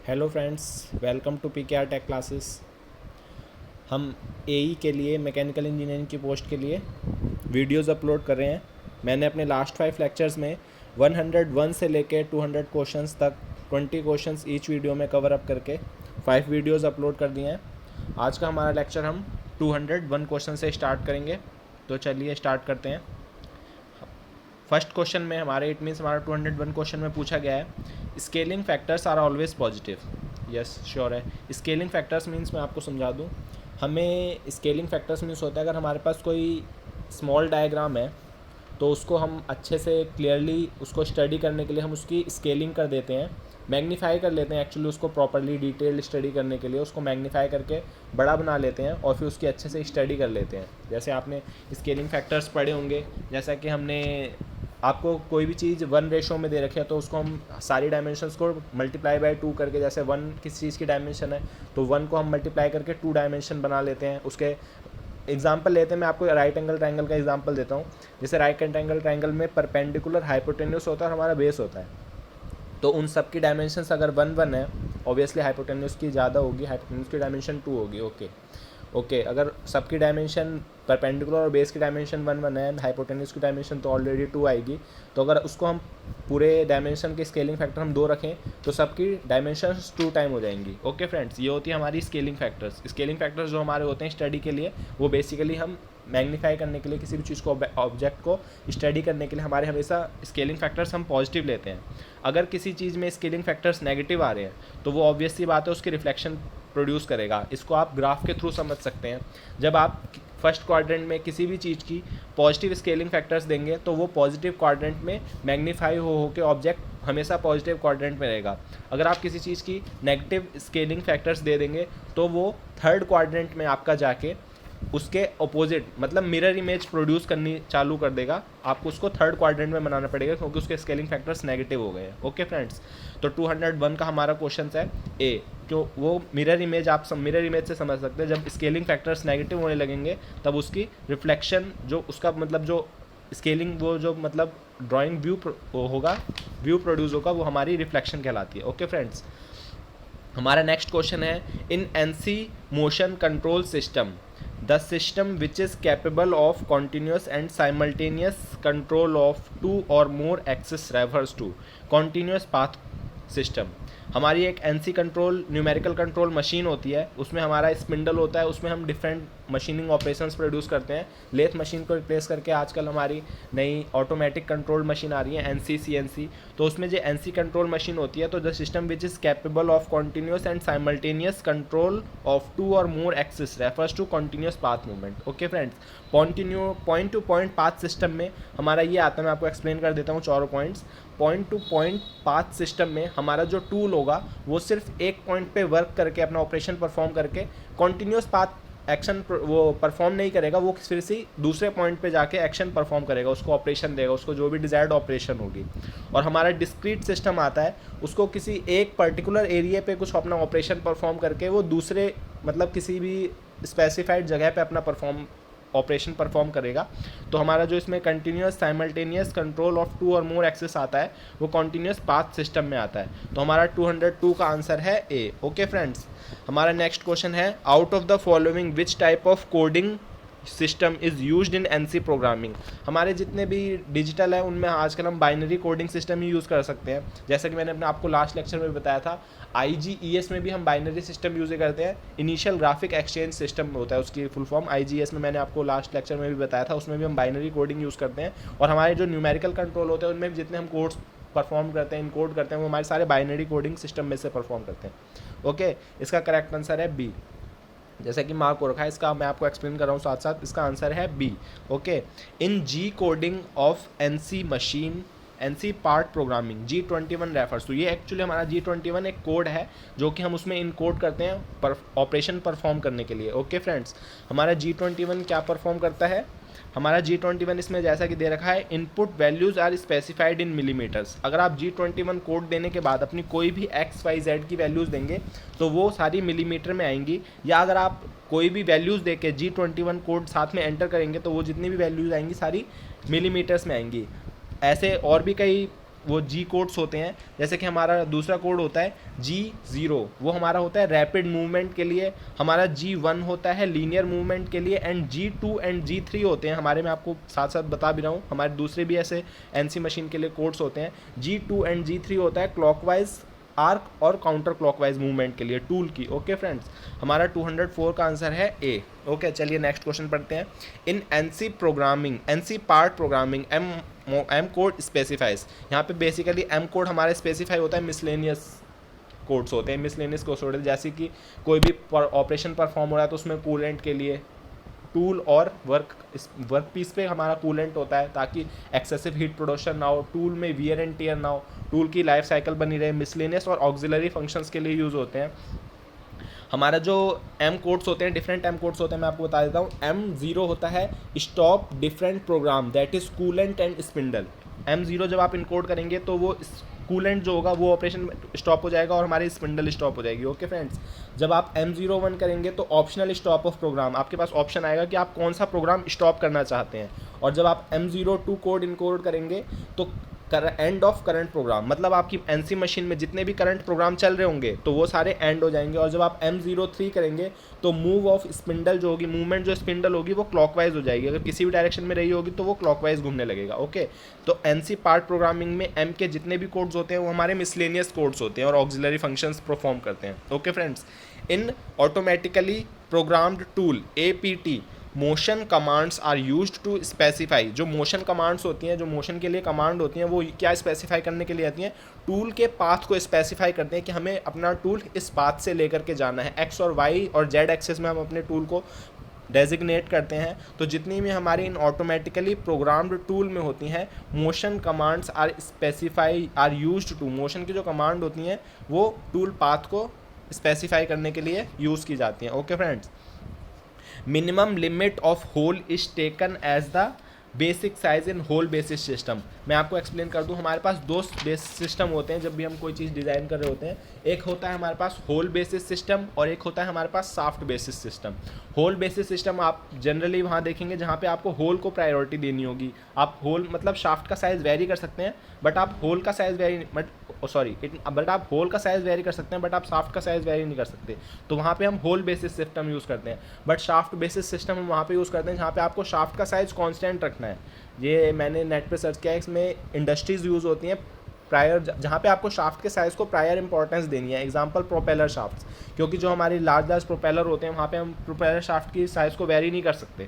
Hello friends, welcome to PKR tech classes. हम AE के लिए मैकेनिकल इंजीनियरिंग की पोस्ट के लिए वीडियोस अपलोड कर रहे हैं। मैंने अपने लास्ट 5 लेक्चर्स में 101 से लेके 200 क्वेश्चंस तक 20 क्वेश्चंस ईच वीडियो में कवर अप करके 5 वीडियोस अपलोड कर दिए हैं। आज का हमारा लेक्चर हम 201 क्वेश्चन से स्टार्ट करेंगे। तो चलिए स्टार्ट करते हैं। फर्स्ट क्वेश्चन में इट मीन्स हमारा 201 क्वेश्चन में पूछा गया है, scaling factors are always positive. Yes, sure है। स्केलिंग फैक्टर्स मीन्स मैं आपको समझा दूं, हमें स्केलिंग फैक्टर्स मीन्स होता है अगर हमारे पास कोई स्मॉल डायग्राम है तो उसको हम अच्छे से क्लियरली उसको स्टडी करने के लिए हम उसकी स्केलिंग कर देते हैं, मैग्नीफाई कर लेते हैं। एक्चुअली उसको प्रॉपरली डिटेल्ड स्टडी करने के लिए उसको मैग्नीफाई करके बड़ा बना लेते हैं और फिर उसकी अच्छे से स्टडी कर लेते हैं। जैसे आपने स्केलिंग फैक्टर्स पढ़े होंगे, जैसा कि हमने आपको कोई भी चीज़ 1 रेशो में दे रखी है तो उसको हम सारी डायमेंशंस को मल्टीप्लाई बाय 2 करके, जैसे 1 किस चीज़ की डायमेंशन है तो 1 को हम मल्टीप्लाई करके 2 डायमेंशन बना लेते हैं। उसके एग्जाम्पल लेते हैं, मैं आपको राइट एंगल ट्रायंगल का एग्जाम्पल देता हूँ। जैसे राइट एंगल ट्रायंगल में परपेंडिकुलर हाइपोटेन्यूस होता है और हमारा बेस होता है, तो उन सब की डायमेंशंस अगर 1 है, ऑब्वियसली हाइपोटेन्यूस की ज़्यादा होगी, हाइपोटेन्यूस की डायमेंशन 2 होगी। ओके, अगर सबकी डायमेंशन परपेंडिकुलर और बेस की डायमेंशन 1 है, हाइपोटेन्यूस की डायमेंशन तो ऑलरेडी 2 आएगी। तो अगर उसको हम पूरे डायमेंशन के स्केलिंग फैक्टर हम 2 रखें तो सबकी डायमेंशन 2 टाइम हो जाएंगी। ओके फ्रेंड्स, ये होती है हमारी स्केलिंग फैक्टर्स। स्केलिंग फैक्टर्स जो हमारे होते हैं स्टडी के लिए, वो बेसिकली हम मैग्नीफाई करने के लिए, किसी भी चीज़ को, ऑब्जेक्ट को स्टडी करने के लिए हमारे हमेशा स्केलिंग फैक्टर्स हम पॉजिटिव लेते हैं। अगर किसी चीज़ में स्केलिंग फैक्टर्स नेगेटिव आ रहे हैं तो वो ऑब्वियस सी बात है उसकी रिफ्लेक्शन प्रोड्यूस करेगा। इसको आप ग्राफ के थ्रू समझ सकते हैं। जब आप फर्स्ट क्वाड्रेंट में किसी भी चीज़ की पॉजिटिव स्केलिंग फैक्टर्स देंगे तो वो पॉजिटिव क्वाड्रेंट में मैग्नीफाई हो के ऑब्जेक्ट हमेशा पॉजिटिव क्वाड्रेंट में रहेगा। अगर आप किसी चीज़ की नेगेटिव स्केलिंग फैक्टर्स दे देंगे तो वो थर्ड क्वाड्रेंट में आपका जाके उसके अपोजिट, मतलब मिरर इमेज प्रोड्यूस करनी चालू कर देगा। आपको उसको थर्ड क्वाड्रेंट में बनाना पड़ेगा क्योंकि उसके स्केलिंग फैक्टर्स नेगेटिव हो गए हैं। ओके फ्रेंड्स, तो 201 का हमारा क्वेश्चन है ए, जो वो मिरर इमेज, आप मिरर इमेज से समझ सकते हैं। जब स्केलिंग फैक्टर्स नेगेटिव होने लगेंगे तब उसकी रिफ्लेक्शन, जो उसका मतलब जो स्केलिंग, वो जो मतलब ड्राइंग व्यू होगा, व्यू प्रोड्यूस होगा, वो हमारी रिफ्लेक्शन कहलाती है। ओके फ्रेंड्स, हमारा नेक्स्ट क्वेश्चन है, इन NC motion control system the system which is capable of continuous and simultaneous control of 2 or more axes refers to continuous path system। हमारी एक NC control numerical control machine होती है, उसमें हमारा spindle होता है, उसमें हम डिफरेंट मशीनिंग ऑपरेशंस प्रोड्यूस करते हैं। लेथ मशीन को रिप्लेस करके आजकल हमारी नई ऑटोमेटिक कंट्रोल मशीन आ रही है, NC CNC। तो उसमें जो NC कंट्रोल मशीन होती है, तो the system which is capable of continuous and simultaneous control of 2 or more axis refers to continuous path movement. Okay friends, point to point path system में हमारा ये आता है, मैं आपको एक्सप्लेन कर देता हूँ चारों points. Point to point path system में हमारा जो टूल होगा वो सिर्फ एक पॉइंट पे वर्क करके, अपना ऑपरेशन परफॉर्म करके कॉन्टीन्यूस पाथ एक्शन वो परफॉर्म नहीं करेगा, वो फिर से दूसरे पॉइंट पे जाके एक्शन परफॉर्म करेगा, उसको ऑपरेशन देगा, उसको जो भी डिजायर्ड ऑपरेशन होगी। और हमारा डिस्क्रीट सिस्टम आता है, उसको किसी एक पर्टिकुलर एरिया पे कुछ अपना ऑपरेशन परफॉर्म करके वो दूसरे, मतलब किसी भी स्पेसिफाइड जगह पे अपना ऑपरेशन परफॉर्म करेगा। तो हमारा जो इसमें continuous simultaneous control of 2 or more access आता है वो कंटिन्यूस पाथ सिस्टम में आता है। तो हमारा 202 का आंसर है ए। ओके फ्रेंड्स, हमारा नेक्स्ट क्वेश्चन है, out of the following which type of coding system is used in NC programming. हमारे जितने भी डिजिटल है उनमें आजकल हम बाइनरी कोडिंग सिस्टम ही यूज़ कर सकते हैं। जैसा कि मैंने अपने आपको लास्ट लेक्चर में बताया था, IGES में भी हम बाइनरी सिस्टम यूज़ करते हैं। इनिशियल ग्राफिक एक्सचेंज सिस्टम होता है उसकी फुल फॉर्म, IGES में मैंने आपको लास्ट लेक्चर में भी बताया था, उसमें भी हम बाइनरी कोडिंग यूज़ करते हैं। और हमारे जो न्यूमेरिकल कंट्रोल होते हैं उनमें भी जितने हम कोड्स परफॉर्म करते हैं, इनकोड करते हैं, वो हमारे सारे बाइनरी कोडिंग सिस्टम में से परफॉर्म करते हैं। ओके, इसका करेक्ट आंसर है बी। जैसा कि मार्क हो रखा है, इसका मैं आपको एक्सप्लेन कर रहा हूँ साथ साथ, इसका आंसर है B. Okay, in G coding of NC machine, NC part programming G21 refers. तो ये एक्चुअली हमारा G21 एक कोड है जो कि हम उसमें इनकोड करते हैं ऑपरेशन परफॉर्म करने के लिए। ओके फ्रेंड्स, हमारा G21 क्या परफॉर्म करता है, हमारा G21 इसमें जैसा कि दे रखा है, input values are specified in millimetres. अगर आप G21 कोड देने के बाद अपनी कोई भी XYZ की वैल्यूज़ देंगे तो वो सारी मिलीमीटर में आएंगी, या अगर आप कोई भी वैल्यूज़ दे के G21 कोड साथ में एंटर करेंगे तो वो जितनी भी वैल्यूज़ आएंगी सारी मिलीमीटर्स में आएंगी। ऐसे और भी कई वो जी कोड्स होते हैं, जैसे कि हमारा दूसरा कोड होता है G0, वो हमारा होता है रैपिड मूवमेंट के लिए, हमारा G1 होता है लीनियर मूवमेंट के लिए, एंड G2 एंड G3 होते हैं हमारे, मैं आपको साथ साथ बता भी रहा हूँ, हमारे दूसरे भी ऐसे एनसी मशीन के लिए कोड्स होते हैं। G2 एंड G3 होता है क्लॉकवाइज आर्क और काउंटर क्लॉकवाइज मूवमेंट के लिए टूल की। ओके फ्रेंड्स, हमारा 204 का आंसर है ए। ओके, चलिए नेक्स्ट क्वेश्चन पढ़ते हैं। In NC programming, NC part programming, M code specifies, यहाँ पे बेसिकली एम कोड हमारा स्पेसिफाई होता है मिसलेनियस कोड्स होते हैं, मिसलेनियस कोड्स होते हैं, जैसे कि कोई भी ऑपरेशन परफॉर्म हो रहा है तो उसमें कूलेंट के लिए टूल और वर्क पीस पे हमारा कूलेंट होता है ताकि एक्सेसिव हीट प्रोडक्शन ना हो, टूल में वियर एंड टियर ना हो, टूल की लाइफ साइकिल बनी रहे। मिसलेनियस और ऑक्सिलरी फंक्शंस के लिए यूज़ होते हैं। हमारा जो एम कोड्स होते हैं, डिफरेंट एम कोड्स होते हैं, मैं आपको बता देता हूँ। M0 होता है stop different program, that is coolant and spindle. M0 जब आप इनकोड करेंगे तो वो कूलेंट जो होगा वो ऑपरेशन स्टॉप हो जाएगा और हमारी स्पिंडल स्टॉप हो जाएगी। ओके फ्रेंड्स, जब आप M01 करेंगे तो ऑप्शनल स्टॉप ऑफ प्रोग्राम, आपके पास ऑप्शन आएगा कि आप कौन सा प्रोग्राम स्टॉप करना चाहते हैं। और जब आप M02 कोड इनकोड करेंगे तो एंड ऑफ करंट प्रोग्राम, मतलब आपकी एनसी मशीन में जितने भी करंट प्रोग्राम चल रहे होंगे तो वो सारे एंड हो जाएंगे। और जब आप M03 करेंगे तो मूव ऑफ स्पिंडल जो होगी, मूवमेंट जो स्पिंडल होगी वो क्लॉकवाइज हो जाएगी, अगर किसी भी डायरेक्शन में रही होगी तो वो क्लॉकवाइज घूमने लगेगा। ओके, तो एनसी पार्ट प्रोग्रामिंग में एम के जितने भी कोड्स होते हैं वो हमारे मिसलेनियस कोड्स होते हैं और ऑक्सिलरी फंक्शंस परफॉर्म करते हैं। Okay friends, in automatically programmed tool APT motion commands are used to specify, जो मोशन कमांड्स होती हैं, जो मोशन के लिए कमांड होती हैं, वो क्या स्पेसिफाई करने के लिए आती हैं, टूल के पाथ को स्पेसिफाई करते हैं कि हमें अपना टूल इस पाथ से लेकर के जाना है। एक्स और वाई और जेड एक्सेस में हम अपने टूल को डेजिग्नेट करते हैं। तो जितनी भी हमारी इन ऑटोमेटिकली प्रोग्राम्ड टूल में होती हैं, motion commands are specify are used to, motion की जो कमांड होती हैं वो टूल पाथ को स्पेसिफाई करने के लिए यूज़ की जाती हैं। Okay friends, minimum limit of hole is taken as the basic size in hole basis system. मैं आपको एक्सप्लेन कर दूं, हमारे पास दो बेसिस सिस्टम होते हैं जब भी हम कोई चीज़ डिज़ाइन कर रहे होते हैं। एक होता है हमारे पास होल बेसिस सिस्टम और एक होता है हमारे पास shaft basis system. Hole basis system आप जनरली वहाँ देखेंगे जहाँ पे आपको होल को प्रायोरिटी देनी होगी। आप होल मतलब शाफ्ट का साइज़ वेरी कर सकते हैं बट आप होल का साइज़ वेरी बट आप होल का साइज़ वेरी कर सकते हैं बट आप शाफ्ट का साइज़ वेरी नहीं कर सकते। तो वहाँ पे हम होल बेसिस सिस्टम यूज़ करते हैं। बट शाफ्ट बेसिस सिस्टम हम वहाँ पे यूज़ करते हैं जहाँ पे आपको शाफ्ट का साइज़ कांस्टेंट रखना है। ये मैंने नेट पे सर्च किया है, इसमें इंडस्ट्रीज़ यूज़ होती हैं प्रायर, जहाँ पे आपको शाफ्ट के साइज़ को प्रायर इंपॉर्टेंस देनी है। एग्जांपल प्रोपेलर शाफ्ट्स, क्योंकि जो हमारी लार्ज प्रोपेलर होते हैं वहाँ पे हम प्रोपेलर शाफ्ट की साइज़ को वेरी नहीं कर सकते,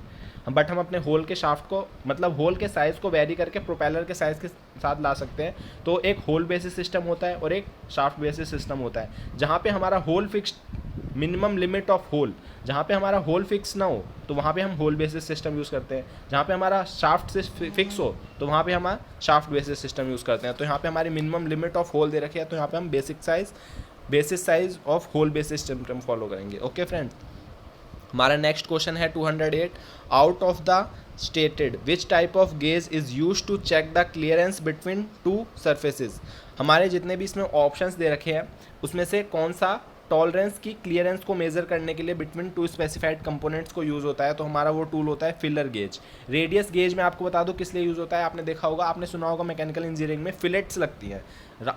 बट हम अपने होल के शाफ्ट को मतलब होल के साइज़ को वेरी करके प्रोपेलर के साइज़ के साथ ला सकते हैं। तो एक होल बेसिस सिस्टम होता है और एक शाफ्ट बेसिस सिस्टम होता है। जहाँ पे हमारा hole fix, minimum limit of hole, जहाँ पे हमारा होल फिक्स ना हो तो वहाँ पे हम होल बेसिस सिस्टम यूज़ करते हैं। जहाँ पे हमारा शाफ्ट से फिक्स हो तो वहाँ पे हम शाफ्ट बेसिस सिस्टम यूज़ करते हैं। तो यहाँ पे हमारी मिनिमम लिमिट ऑफ होल दे रखी है, तो यहाँ पे हम basis size of hole basis system follow करेंगे। ओके फ्रेंड्स, हमारा नेक्स्ट क्वेश्चन है 208। Out of the stated which type of gauge is use to check the clearance between two surfaces. हमारे जितने भी इसमें ऑप्शंस दे रखे हैं उसमें से कौन सा टॉलरेंस की क्लियरेंस को मेज़र करने के लिए बिटवीन टू स्पेसिफाइड कंपोनेंट्स को यूज़ होता है, तो हमारा वो टूल होता है फिलर गेज। रेडियस गेज में आपको बता दूं किस लिए यूज़ होता है। आपने देखा होगा, आपने सुना होगा मैकेनिकल इंजीनियरिंग में फिलेट्स लगती हैं।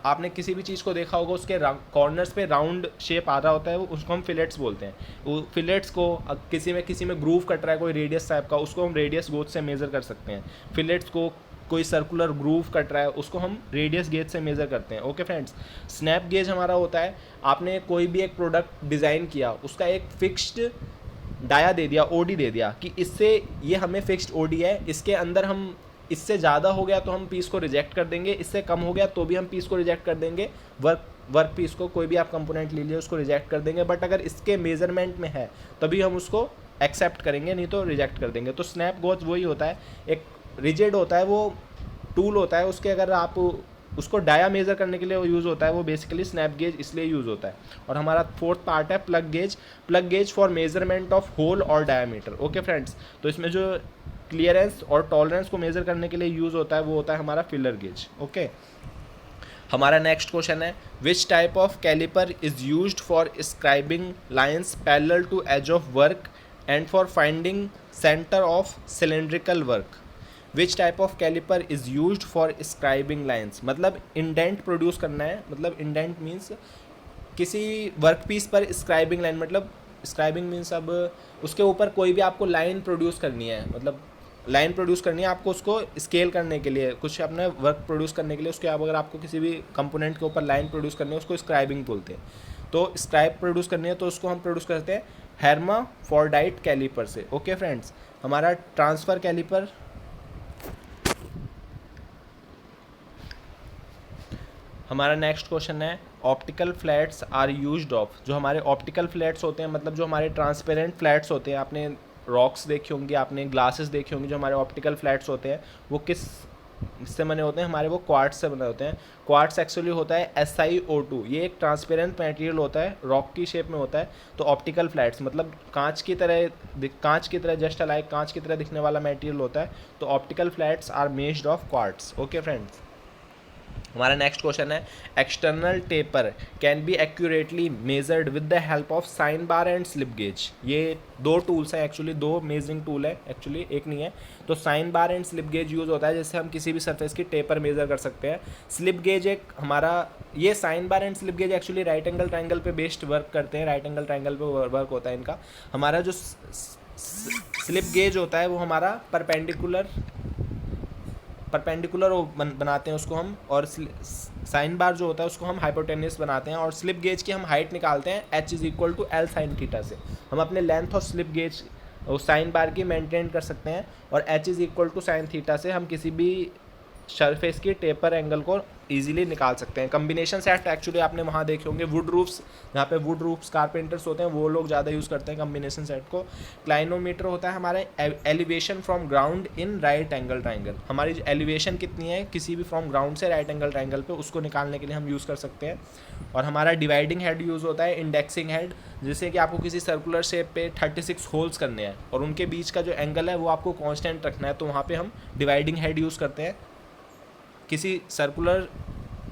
आपने किसी भी चीज़ को देखा होगा उसके कॉर्नर्स पे राउंड शेप आ रहा होता है, उसको हम फिलेट्स बोलते हैं। वो फिलेट्स को किसी में ग्रूव कट रहा है कोई रेडियस टाइप का, उसको हम रेडियस गेज से मेज़र कर सकते हैं। फिलेट्स को कोई सर्कुलर ग्रूव कट रहा है उसको हम रेडियस गेज से मेज़र करते हैं। ओके फ्रेंड्स, स्नैप गेज हमारा होता है, आपने कोई भी एक प्रोडक्ट डिज़ाइन किया, उसका एक फिक्स्ड डाया दे दिया, ओडी दे दिया कि इससे ये हमें फिक्स्ड ओडी है, इसके अंदर हम इससे ज़्यादा हो गया तो हम पीस को रिजेक्ट कर देंगे, इससे कम हो गया तो भी हम पीस को रिजेक्ट कर देंगे। वर्क पीस को कोई भी आप कंपोनेंट ले लीजिए उसको रिजेक्ट कर देंगे, बट अगर इसके मेज़रमेंट में है तभी हम उसको एक्सेप्ट करेंगे, नहीं तो रिजेक्ट कर देंगे। तो स्नैप गेज वही होता है, एक रिजिड होता है, वो टूल होता है, उसके अगर आप उसको डाया मेज़र करने के लिए वो यूज़ होता है, वो बेसिकली स्नैप गेज इसलिए यूज़ होता है। और हमारा फोर्थ पार्ट है plug gauge for measurement of hole और डायामीटर। ओके फ्रेंड्स, तो इसमें जो क्लियरेंस और टॉलरेंस को मेज़र करने के लिए यूज़ होता है वो होता है हमारा फिलर गेज। ओके, हमारा नेक्स्ट क्वेश्चन है which type of caliper is used for scribing lines parallel to edge of work and for finding centre of cylindrical work. Which type of caliper is used for scribing lines, मतलब indent produce करना है, मतलब indent means किसी work piece पर scribing line, मतलब scribing means अब उसके ऊपर कोई भी आपको लाइन प्रोड्यूस करनी है, मतलब लाइन प्रोड्यूस करनी है आपको, उसको स्केल करने के लिए, कुछ अपने वर्क प्रोड्यूस करने के लिए उसके अगर आपको किसी भी कंपोनेंट के ऊपर लाइन प्रोड्यूस करनी है उसको स्क्राइबिंग बोलते हैं। तो स्क्राइब प्रोड्यूस करनी है तो उसको हम प्रोड्यूस करते हैं हेर्माफ्रोडाइट कैलिपर से। ओके फ्रेंड्स, हमारा ट्रांसफ़र कैलिपर, हमारा नेक्स्ट क्वेश्चन है optical flats are used of. जो हमारे ऑप्टिकल फ्लैट्स होते हैं, मतलब जो हमारे ट्रांसपेरेंट फ्लैट्स होते हैं, आपने रॉक्स देखी होंगी, आपने ग्लासेस देखी होंगी, जो हमारे ऑप्टिकल फ्लैट्स होते हैं वो किस से बने होते हैं हमारे, वो क्वार्ट्ज से बने होते हैं। क्वार्ट्ज एक्चुअली होता है SiO2, ये एक ट्रांसपेरेंट मटेरियल होता है, रॉक की शेप में होता है। तो ऑप्टिकल फ्लैट्स मतलब कांच की तरह जस्ट लाइक कांच की तरह दिखने वाला मटेरियल होता है। तो optical flats are made of quartz. Okay friends, हमारा नेक्स्ट क्वेश्चन है external taper can be accurately measured with the help of sine bar and slip gauge. ये दो टूल्स हैं एक्चुअली, दो मेजरिंग टूल है एक्चुअली, एक नहीं है। तो sign bar and slip gauge use होता है जिससे हम किसी भी सरफेस की टेपर मेजर कर सकते हैं। स्लिप गेज एक हमारा, ये sign bar and slip gauge actually right angle triangle पे बेस्ड वर्क करते हैं, राइट एंगल ट्राइंगल पे वर्क होता है इनका। हमारा जो स्लिप गेज होता है वो हमारा परपेंडिकुलर बनाते हैं उसको हम, और साइन बार जो होता है उसको हम हाइपोटेन्यूस बनाते हैं, और स्लिप गेज की हम हाइट निकालते हैं H = L sin थीटा से। हम अपने लेंथ और स्लिप गेज साइन बार की मेंटेन कर सकते हैं, और H = sin थीटा से हम किसी भी सरफेस की टेपर एंगल को इजीली निकाल सकते हैं। कम्बिनेशन सेट एक्चुअली आपने वहाँ देखे होंगे, वुड रूफ्स, जहाँ पे वुड रूफ्स कारपेंटर्स होते हैं वो लोग ज़्यादा यूज़ करते हैं कम्बिनेशन सेट को। क्लाइनोमीटर होता है हमारे elevation from ground in right angle triangle, हमारी एलिवेशन कितनी है किसी भी फ्रॉम ग्राउंड से राइट एंगल ट्राइंगल पे, उसको निकालने के लिए हम यूज़ कर सकते हैं। और हमारा डिवाइडिंग हेड यूज़ होता है, इंडेक्सिंग हेड, जिससे कि आपको किसी सर्कुलर शेप पे 36 होल्स करने हैं और उनके बीच का जो एंगल है वो आपको कांस्टेंट रखना है, तो वहाँ पे हम डिवाइडिंग हेड यूज़ करते हैं। किसी सर्कुलर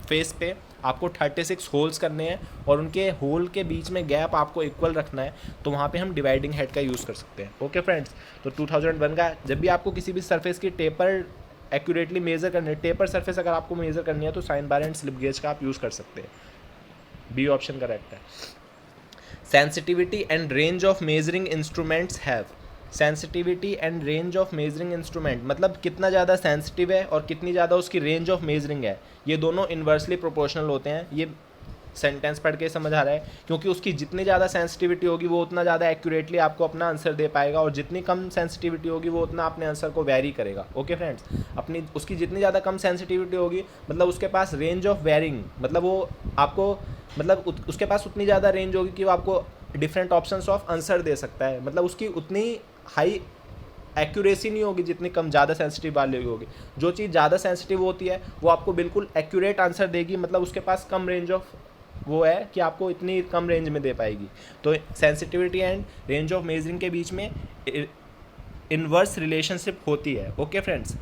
फेस पे आपको 36 होल्स करने हैं और उनके होल के बीच में गैप आपको इक्वल रखना है, तो वहाँ पे हम डिवाइडिंग हेड का यूज़ कर सकते हैं। ओके फ्रेंड्स, तो 2001 का जब भी आपको किसी भी सरफेस की टेपर एक्यूरेटली मेजर करनी है, टेपर सरफेस अगर आपको मेजर करनी है तो sign bar and slip gauge का आप यूज़ कर सकते हैं। बी ऑप्शन करेक्ट है। Sensitivity and range of measuring instruments have. Sensitivity and range of measuring instrument मतलब कितना ज़्यादा सेंसिटिव है और कितनी ज़्यादा उसकी रेंज ऑफ मेजरिंग है, ये दोनों इन्वर्सली प्रोपोर्शनल होते हैं। ये सेंटेंस पढ़ के समझ आ रहा है, क्योंकि उसकी जितनी ज़्यादा सेंसिटिविटी होगी वो उतना ज़्यादा एक्यूरेटली आपको अपना आंसर दे पाएगा, और जितनी कम सेंसिटिविटी होगी वो उतना अपने आंसर को वेरी करेगा। ओके फ्रेंड्स, अपनी उसकी जितनी ज़्यादा कम सेंसिटिविटी होगी मतलब उसके पास रेंज ऑफ वेरिंग, मतलब वो आपको मतलब उसके पास उतनी ज़्यादा रेंज होगी कि वो आपको डिफरेंट ऑप्शंस ऑफ आंसर दे सकता है, मतलब उसकी उतनी हाई एक्यूरेसी नहीं होगी जितनी कम ज़्यादा सेंसिटिव वाली होगी। जो चीज़ ज़्यादा सेंसिटिव होती है वो आपको बिल्कुल एक्यूरेट आंसर देगी, मतलब उसके पास कम रेंज ऑफ वो है कि आपको इतनी कम रेंज में दे पाएगी। तो sensitivity and range of measuring के बीच में इनवर्स रिलेशनशिप होती है। Okay friends,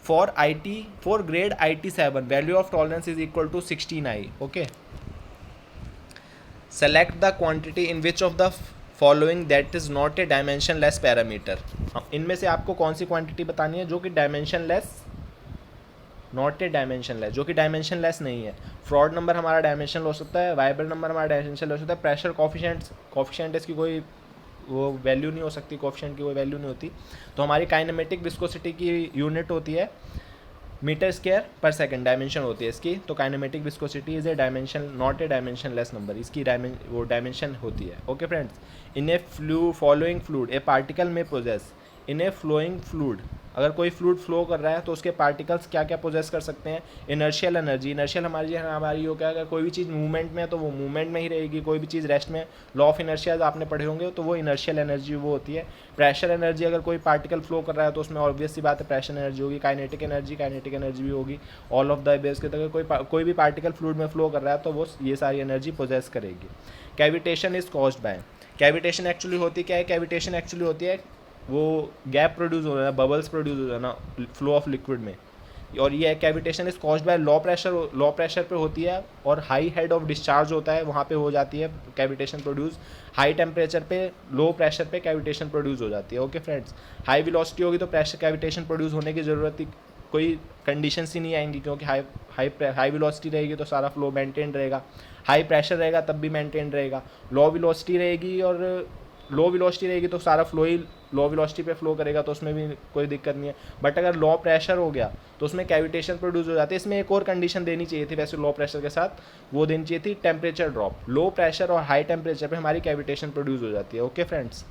for grade IT7 value of tolerance is equal to 16i। Okay, select the quantity in which of the following that is not a dimensionless parameter. इनमें से आपको कौन सी quantity बतानी है जो कि डायमेंशनलेस, नॉट ए डायमेंशनलेस, जो कि डायमेंशनलेस नहीं है। फ्रॉड नंबर हमारा डायमेंशनल हो सकता है, वाइब्रेंट नंबर हमारा डायमेंशनल हो सकता है, प्रेशर कॉफिशिएंट इसकी कोई वो वैल्यू नहीं हो सकती, कॉफिशिएंट की कोई वैल्यू नहीं होती। तो हमारी काइनेमेटिक विस्कोसिटी की यूनिट होती है मीटर स्क्वायर पर सेकंड, डायमेंशन होती है इसकी। तो kinematic viscosity is a dimension, not a dimensionless number, इसकी वो डायमेंशन होती है। ओके फ्रेंड्स, इन ए फॉलोइंग फ्लूइड ए पार्टिकल में पोजेस, इन ए फ्लोइंग फ्लूइड, अगर कोई फ्लूइड फ्लो कर रहा है तो उसके पार्टिकल्स क्या क्या पोजेस कर सकते हैं। इनर्शियल एनर्जी, इनर्शियल हमारी हो क्या, अगर कोई भी चीज़ मूवमेंट में है तो वो मूवमेंट में ही रहेगी, कोई भी चीज़ रेस्ट में, लॉ ऑफ इनर्शिया आपने पढ़े होंगे, तो वो इनर्शियल एनर्जी वो होती है। प्रेशर एनर्जी, अगर कोई पार्टिकल फ्लो कर रहा है तो उसमें ऑब्वियस सी बात है प्रेशर एनर्जी होगी। काइनेटिक एनर्जी भी होगी। ऑल ऑफ द बेस के तक कोई भी पार्टिकल फ्लूइड में फ्लो कर रहा है तो वो ये सारी एनर्जी पोजेस करेगी। Cavitation is caused by, cavitation actually होती क्या है, कैविटेशन एक्चुअली होती है वो गैप प्रोड्यूस हो रहा है, बबल्स प्रोड्यूस हो रहा है ना फ्लो ऑफ लिक्विड में, और ये cavitation is caused by low pressure पे होती है और हाई हेड ऑफ डिस्चार्ज होता है, वहाँ पे हो जाती है कैविटेशन प्रोड्यूस। हाई टेम्परेचर पे, लो प्रेशर पे कैविटेशन प्रोड्यूस हो जाती है। ओके फ्रेंड्स, हाई वेलोसिटी होगी तो प्रेशर कैविटेशन प्रोड्यूस होने की ज़रूरत ही कोई कंडीशंस ही नहीं आएंगी, क्योंकि हाई वेलोसिटी रहेगी तो सारा फ्लो मेंटेन रहेगा, हाई प्रेशर रहेगा तब भी मेंटेन रहेगा, लो वेलोसिटी रहेगी तो सारा फ्लो ही लो वेलोसिटी पे फ्लो करेगा, तो उसमें भी कोई दिक्कत नहीं है। बट अगर लो प्रेशर हो गया तो उसमें कैविटेशन प्रोड्यूस हो जाती है। इसमें एक और कंडीशन देनी चाहिए थी वैसे लो प्रेशर के साथ, वो देनी चाहिए थी टेम्परेचर ड्रॉप। लो प्रेशर और हाई टेम्परेचर पे हमारी कैविटेशन प्रोड्यूस हो जाती है। Okay friends,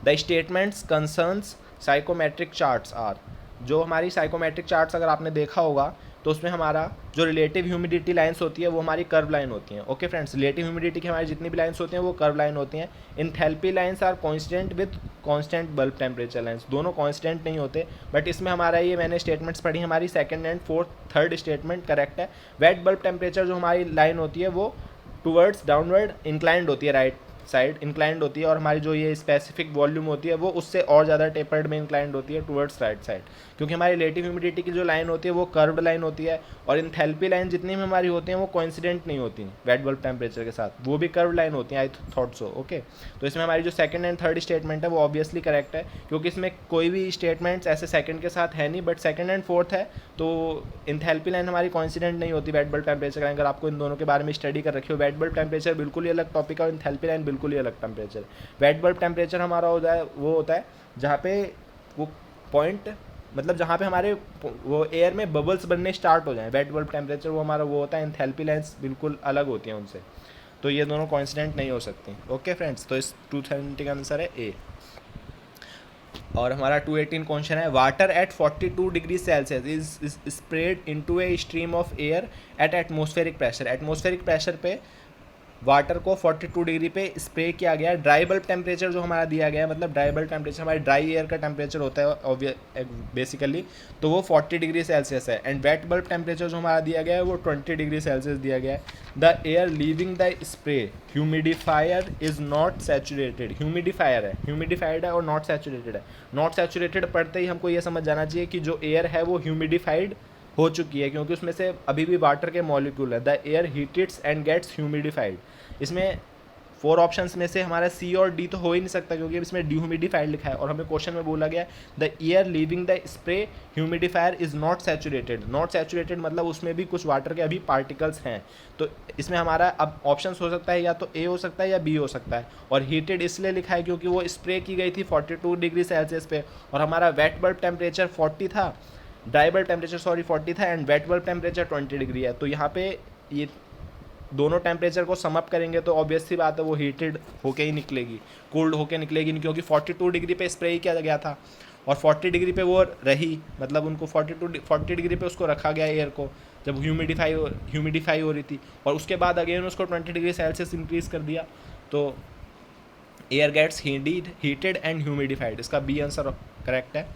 the statements concerns psychrometric charts are, जो हमारी साइकोमेट्रिक चार्ट्स अगर आपने देखा होगा तो उसमें हमारा जो रिलेटिव ह्यूमिडिटी लाइंस होती है वो हमारी कर्व लाइन होती हैं। ओके फ्रेंड्स, रिलेटिव ह्यूमिडिटी की हमारी जितनी भी लाइंस होती हैं वो कर्व लाइन होती हैं। Enthalpy lines are constant with constant bulb temperature lines, दोनों कांस्टेंट नहीं होते। बट इसमें हमारा ये मैंने स्टेटमेंट्स पढ़ी, हमारी second and third statement correct है। वेट बल्ब टेम्परेचर जो हमारी लाइन होती है वो टूवर्ड्स डाउनवर्ड इंक्लाइंड होती है, राइट साइड इंक्लाइंड होती है, और हमारी जो ये स्पेसिफिक वॉल्यूम होती है वो उससे और ज़्यादा टेपर्ड में इंक्लाइंड होती है टूवर्ड्स राइट साइड, क्योंकि हमारी रिलेटिव ह्यूमिडिटी की जो लाइन होती है वो कर्व्ड लाइन होती है, और इंथैल्पी लाइन जितनी भी हमारी होती हैं वो कोइंसिडेंट नहीं होती वेट बल्ब टेम्परेचर के साथ, वो भी कर्व लाइन होती हैं। I thought so. ओके, तो इसमें हमारी जो सेकंड एंड थर्ड स्टेटमेंट है वो ऑब्वियसली करेक्ट है, क्योंकि इसमें कोई भी स्टेटमेंट्स ऐसे सेकंड के साथ है नहीं, बट सेकंड एंड फोर्थ है तो इंथैल्पी लाइन हमारी कोइंसिडेंट नहीं होती वेट बल्ब टेम्परेचर लाइन। अगर आपको इन दोनों के बारे में स्टडी कर रखी हो, वेट बल्ब टेम्परेचर बिल्कुल ही अलग टॉपिक है और इंथैल्पी लाइन बिल्कुल ही अलग टेम्परेचर। वेट बल्ब टेम्परेचर हमारा वो होता है जहाँ पे वो पॉइंट, मतलब जहाँ पे हमारे वो एयर में बबल्स बनने स्टार्ट हो जाएं, वेट बल्ब टेम्परेचर वो हमारा वो होता है। इंथैल्पी लाइन्स बिल्कुल अलग होती हैं उनसे, तो ये दोनों कोइंसिडेंट नहीं हो सकती। ओके फ्रेंड्स, तो इस 270 का आंसर है ए। और हमारा 218 क्वेश्चन है, water at 42 degree Celsius is spread into a stream of air at atmospheric pressure. Atmospheric pressure पे वाटर को 42 डिग्री पे स्प्रे किया गया। ड्राई बल्ब टेम्परेचर जो हमारा दिया गया है, मतलब ड्राई बल्ब टेम्परेचर हमारे ड्राई एयर का टेम्परेचर होता है बेसिकली, तो वो 40 डिग्री सेल्सियस है। एंड वेट बल्ब टेम्परेचर जो हमारा दिया गया है वो 20 डिग्री सेल्सियस दिया गया है। The air leaving the spray humidifier is not saturated. Humidified है और नॉट सैचुरेटेड है। नॉट सैचुरेटेड पढ़ते ही हमको ये समझ जाना चाहिए कि जो एयर है वो ह्यूमिडिफाइड हो चुकी है, क्योंकि उसमें से अभी भी वाटर के मॉलिक्यूल है। The air heats and gets humidified. इसमें 4 ऑप्शंस में से हमारा सी और डी तो हो ही नहीं सकता, क्योंकि इसमें डिह्यूमिडिफाइड लिखा है और हमें क्वेश्चन में बोला गया the air leaving the spray humidifier is not saturated. Not saturated मतलब उसमें भी कुछ वाटर के अभी पार्टिकल्स हैं, तो इसमें हमारा अब ऑप्शंस हो सकता है या तो ए हो सकता है या बी हो सकता है। और हीटेड इसलिए लिखा है क्योंकि वो स्प्रे की गई थी 42 डिग्री सेल्सियस पे, और हमारा वेट बल्ब टेम्परेचर 40 था, ड्राई बल्ब टेम्परेचर 40 था, and wet bulb temperature 20 degree है। तो यहाँ पे ये दोनों टेम्परेचर को सम अप करेंगे तो ऑब्वियस सी बात है वो हीटेड होके ही निकलेगी, कूल्ड होके निकलेगी नहीं, क्योंकि 42 डिग्री पे स्प्रे ही किया गया था और 40 डिग्री पे वो रही, मतलब उनको 40 डिग्री पे उसको रखा गया एयर को जब ह्यूमिडिफाई हो रही थी, और उसके बाद अगेन उसको 20 डिग्री सेल्सियस इंक्रीज़ कर दिया, तो air gets heated and humidified. इसका बी आंसर करेक्ट है।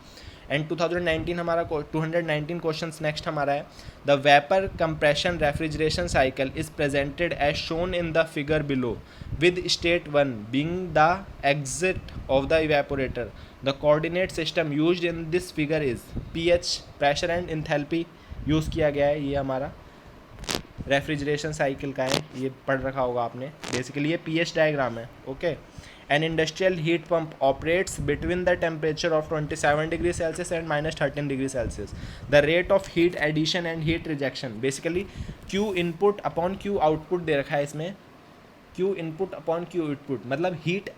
एंड 2019 हमारा 219 क्वेश्चन नेक्स्ट हमारा है, the vapour compression refrigeration cycle is presented as shown in the figure below with state 1 being the exit of the evaporator. The coordinate system used in this figure is PH, pressure and enthalpy use किया गया है। ये हमारा refrigeration cycle का है, ये पढ़ रखा होगा आपने। बेसिकली ये पीएच डायग्राम है। Okay, An industrial heat pump operates between the temperature of 27 degrees Celsius and minus 13 degrees Celsius. The rate of heat addition and heat rejection, basically Q input upon Q output दे रखा है इसमें, Q input upon Q output मतलब heat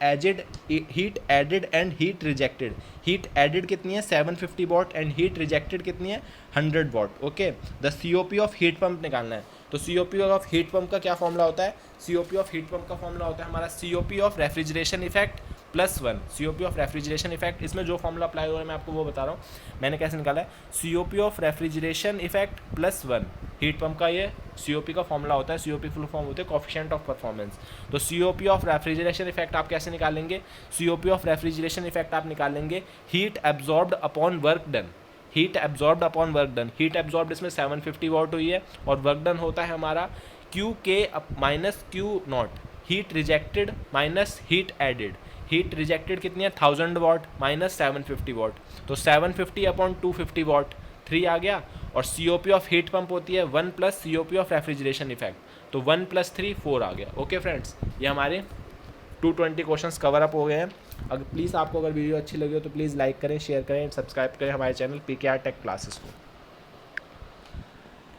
added and heat rejected. Heat added कितनी है 750 watt and heat rejected कितनी है 100 watt. Okay, the COP of heat pump निकालना है। तो COP ऑफ हीट पंप का क्या फॉर्मूला होता है? COP ऑफ हीट पंप का फॉर्मूला होता है हमारा COP of refrigeration effect +1। COP of refrigeration effect, इसमें जो फॉर्मूला अप्लाई हो रहा है मैं आपको वो बता रहा हूँ मैंने कैसे निकाला है। COP of refrigeration effect +1 heat pump का ये COP का फॉर्मूला होता है। COP फुल फॉर्म होते हैं कोएफिशिएंट ऑफ परफॉर्मेंस। तो COP ऑफ रेफ्रिजरेशन इफेक्ट आप कैसे निकालेंगे? COP ऑफ रेफ्रिजरेशन इफेक्ट आप निकालेंगे heat absorbed upon work done. Heat absorbed upon work done, heat absorbed इसमें 750 वाट हुई है, और वर्क डन होता है हमारा QK minus Q0। Heat rejected minus heat added, heat rejected कितनी है 1000 वाट माइनस 750 वाट, तो 750 अपॉन 250 वाट 3 आ गया, और COP ऑफ हीट पंप होती है 1 plus COP of refrigeration effect, तो 1 + 3 4 आ गया। ओके फ्रेंड्स, ये हमारे 220 क्वेश्चंस कवर अप हो गए हैं। अगर प्लीज़ आपको अगर वीडियो अच्छी लगी हो तो प्लीज़ लाइक करें, शेयर करें, सब्सक्राइब करें हमारे चैनल PKR टेक क्लासेस को।